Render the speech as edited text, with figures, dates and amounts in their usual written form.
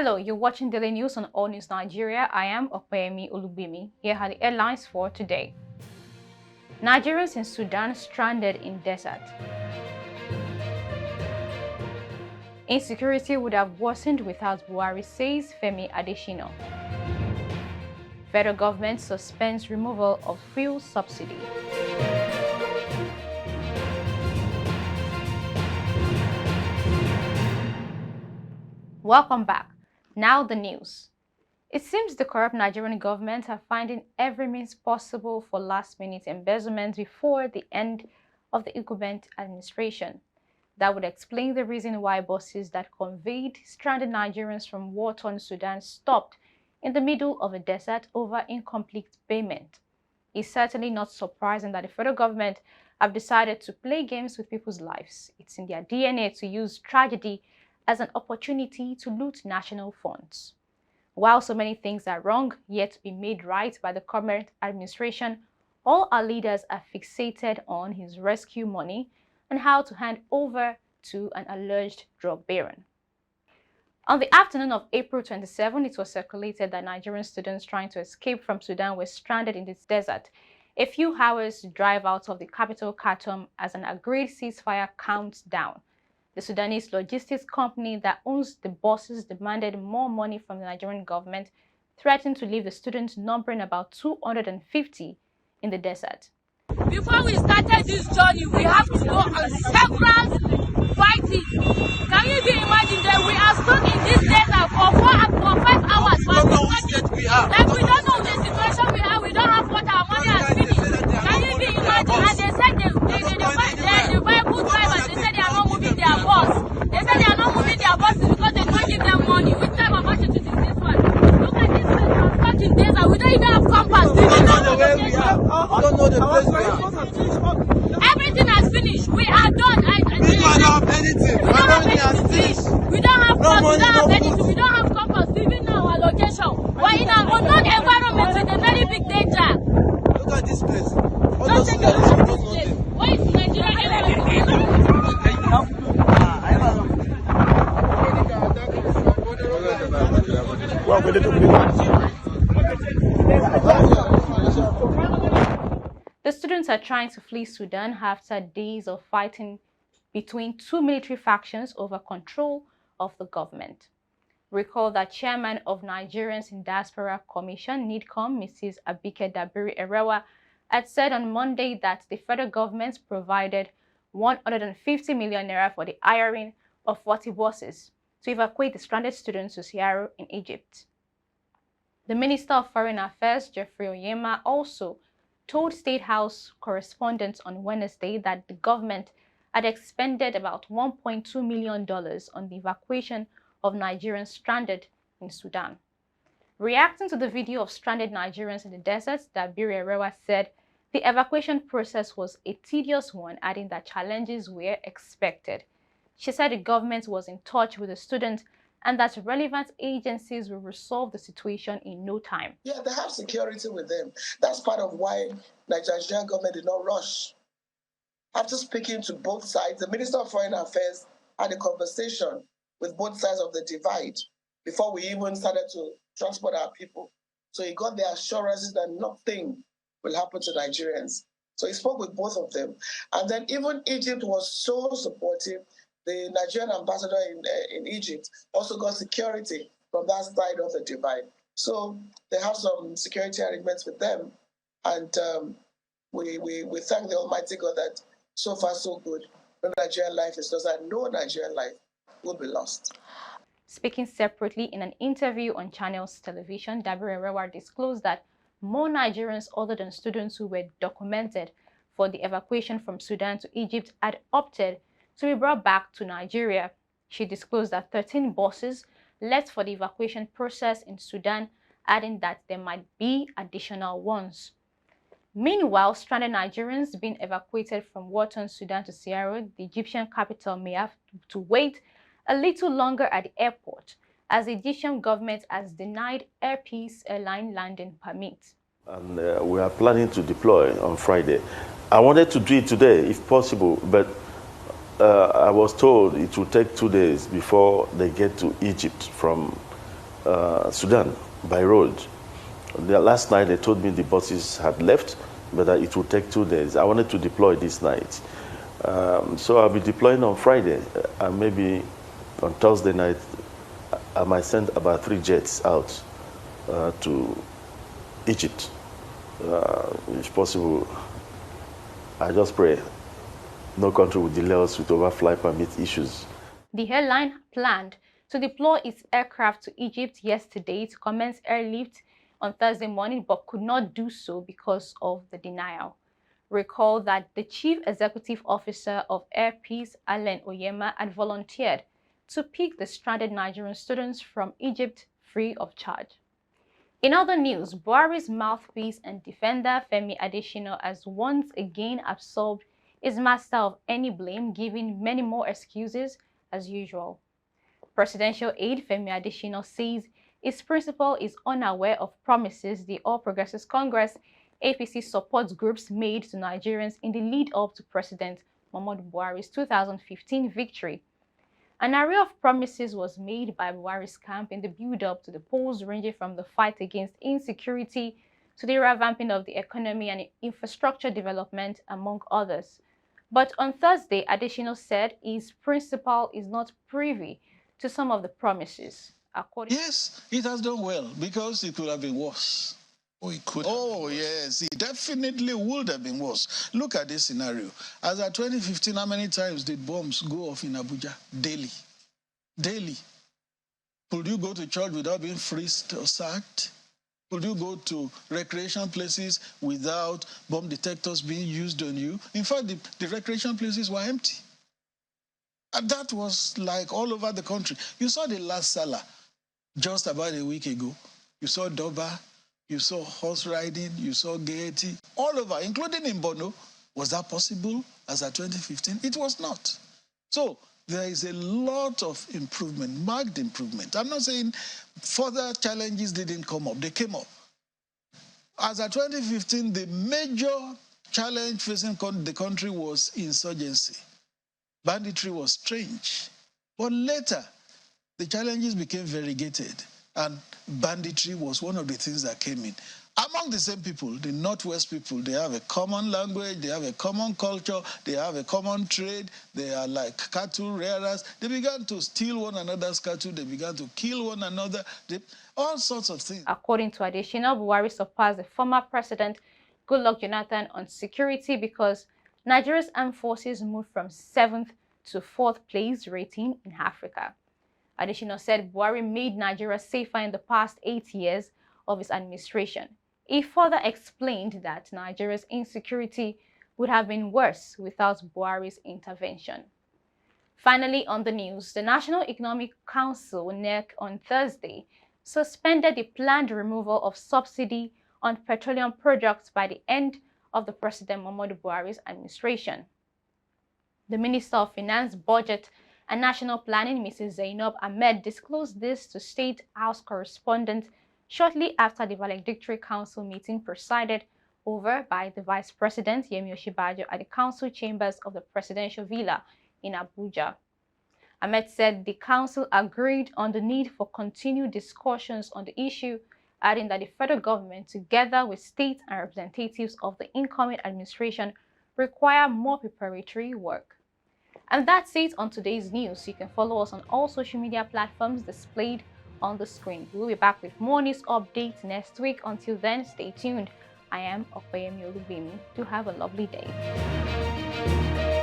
Hello, you're watching Daily News on Allnews Nigeria. I am Opeyemi Olubimi. Here are the headlines for today. Nigerians in Sudan stranded in desert. Insecurity would have worsened without BUHARI, says FEMI ADESINA. Federal government suspends removal of fuel subsidy. Welcome back. Now the news. It seems the corrupt Nigerian government are finding every means possible for last-minute embezzlement before the end of the incumbent administration. That would explain the reason why buses that conveyed stranded Nigerians from war-torn Sudan stopped in the middle of a desert over incomplete payment. It's certainly not surprising that the federal government have decided to play games with people's lives. It's in their DNA to use tragedy as an opportunity to loot national funds. While so many things are wrong, yet to be made right by the current administration, all our leaders are fixated on his rescue money and how to hand over to an alleged drug baron. On the afternoon of April 27, it was circulated that Nigerian students trying to escape from Sudan were stranded in this desert, a few hours drive out of the capital Khartoum as an agreed ceasefire counts down. The Sudanese logistics company that owns the buses demanded more money from the Nigerian government, threatened to leave the students numbering about 250 in the desert. Before we started this journey, we have to go on several fighting. Can you imagine that we are stuck in this desert for 5 hours? Like we don't know the situation we have. We don't have water. Our money has finished. Can you imagine? And they said the vehicle drivers, they said they are not moving their bus. They said they are not moving their buses because they don't give them money. Which type of attitude is this one? Look at this place. We are stuck in desert. We don't even have compass. We don't know where we are. I don't know the place we are. Everything has finished. We are done. We don't have anything. We don't have anything. We don't have bus. We don't have anything. We don't have compass. Even now, our location. We're in an unknown environment with a very big danger. Look at this place. Don't take a look at this place. Why is Nigeria The students are trying to flee Sudan after days of fighting between two military factions over control of the government. Recall that Chairman of Nigerians in Diaspora Commission, NIDCOM, Mrs. Abike Dabiri-Erewa, had said on Monday that the federal government provided 150 million naira for the hiring of 40 buses to evacuate the stranded students to Cairo in Egypt. The Minister of Foreign Affairs, Jeffrey Onyema, also told State House correspondents on Wednesday that the government had expended about $1.2 million on the evacuation of Nigerians stranded in Sudan. Reacting to the video of stranded Nigerians in the desert, Dabiri-Erewa said the evacuation process was a tedious one, adding that challenges were expected. She said the government was in touch with the students and that relevant agencies will resolve the situation in no time. Yeah, they have security with them. That's part of why the Nigerian government did not rush. After speaking to both sides, the Minister of Foreign Affairs had a conversation with both sides of the divide before we even started to transport our people. So he got the assurances that nothing will happen to Nigerians. So he spoke with both of them. And then even Egypt was so supportive. The Nigerian ambassador in Egypt also got security from that side of the divide. So they have some security arrangements with them. And we thank the Almighty God that so far so good. No Nigerian life is lost, and no Nigerian life will be lost. Speaking separately in an interview on Channels Television, Dabiri-Erewa disclosed that more Nigerians other than students who were documented for the evacuation from Sudan to Egypt had opted to be brought back to Nigeria. She disclosed that 13 buses left for the evacuation process in Sudan, adding that there might be additional ones. Meanwhile, stranded Nigerians being evacuated from war-torn Sudan to Cairo, the Egyptian capital, may have to wait a little longer at the airport, as the Egyptian government has denied Air Peace airline landing permits. And we are planning to deploy on Friday. I wanted to do it today, if possible, but I was told it will take 2 days before they get to Egypt from Sudan by road. Last night they told me the buses had left, but that it would take 2 days. I wanted to deploy this night. So I'll be deploying on Friday, and maybe on Thursday night I might send about 3 jets out to Egypt. If possible, I just pray no country will delay us with overflight permit issues. The airline planned to deploy its aircraft to Egypt yesterday to commence airlift on Thursday morning, but could not do so because of the denial. Recall that the Chief Executive Officer of Air Peace, Allen Oyema, had volunteered to pick the stranded Nigerian students from Egypt free of charge. In other news, BUHARI's mouthpiece and defender FEMI ADESINA has once again absolved his master of any blame, giving many more excuses as usual. Presidential aide FEMI ADESINA says his principal is unaware of promises the All Progressives Congress APC support groups made to Nigerians in the lead-up to President Muhammadu Buhari's 2015 victory. An array of promises was made by Buhari's camp in the build-up to the polls, ranging from the fight against insecurity to the revamping of the economy and infrastructure development, among others. But on Thursday, Adesina said his principal is not privy to some of the promises. Yes, it has done well because it could have been worse. Oh, it could. Oh, yes, it definitely would have been worse. Look at this scenario. As at 2015, how many times did bombs go off in Abuja? Daily. Daily. Could you go to church without being frisked or sacked? Could you go to recreation places without bomb detectors being used on you? In fact, the recreation places were empty. And that was like all over the country. You saw the last Salah just about a week ago. You saw Doba, you saw horse riding, you saw gaiety, all over, including in Bono. Was that possible as at 2015? It was not. So there is a lot of improvement, marked improvement. I'm not saying further challenges didn't come up. They came up. As at 2015, the major challenge facing the country was insurgency. Banditry was strange. But later, the challenges became variegated, and banditry was one of the things that came in. Among the same people, the Northwest people, they have a common language, they have a common culture, they have a common trade, they are like cattle rearers. They began to steal one another's cattle, they began to kill one another, all sorts of things. According to Adesina, Buhari surpassed the former president, Goodluck Jonathan, on security because Nigeria's armed forces moved from 7th to 4th place rating in Africa. Adesina said Buhari made Nigeria safer in the past 8 years of his administration. He further explained that Nigeria's insecurity would have been worse without Buhari's intervention. Finally, on the news, the National Economic Council, NEC, on Thursday suspended the planned removal of subsidy on petroleum products by the end of the President Muhammadu Buhari's administration. The Minister of Finance, Budget and National Planning, Mrs. Zainab Ahmed, disclosed this to State House correspondents shortly after the valedictory council meeting presided over by the Vice President, Yemi Osinbajo, at the council chambers of the Presidential Villa in Abuja. Ahmed said the council agreed on the need for continued discussions on the issue, adding that the federal government, together with state and representatives of the incoming administration, require more preparatory work. And that's it on today's news. You can follow us on all social media platforms displayed on the screen. We'll be back with more news updates next week. Until then, stay tuned. I am Opeyemi Olubimi. Do have a lovely day.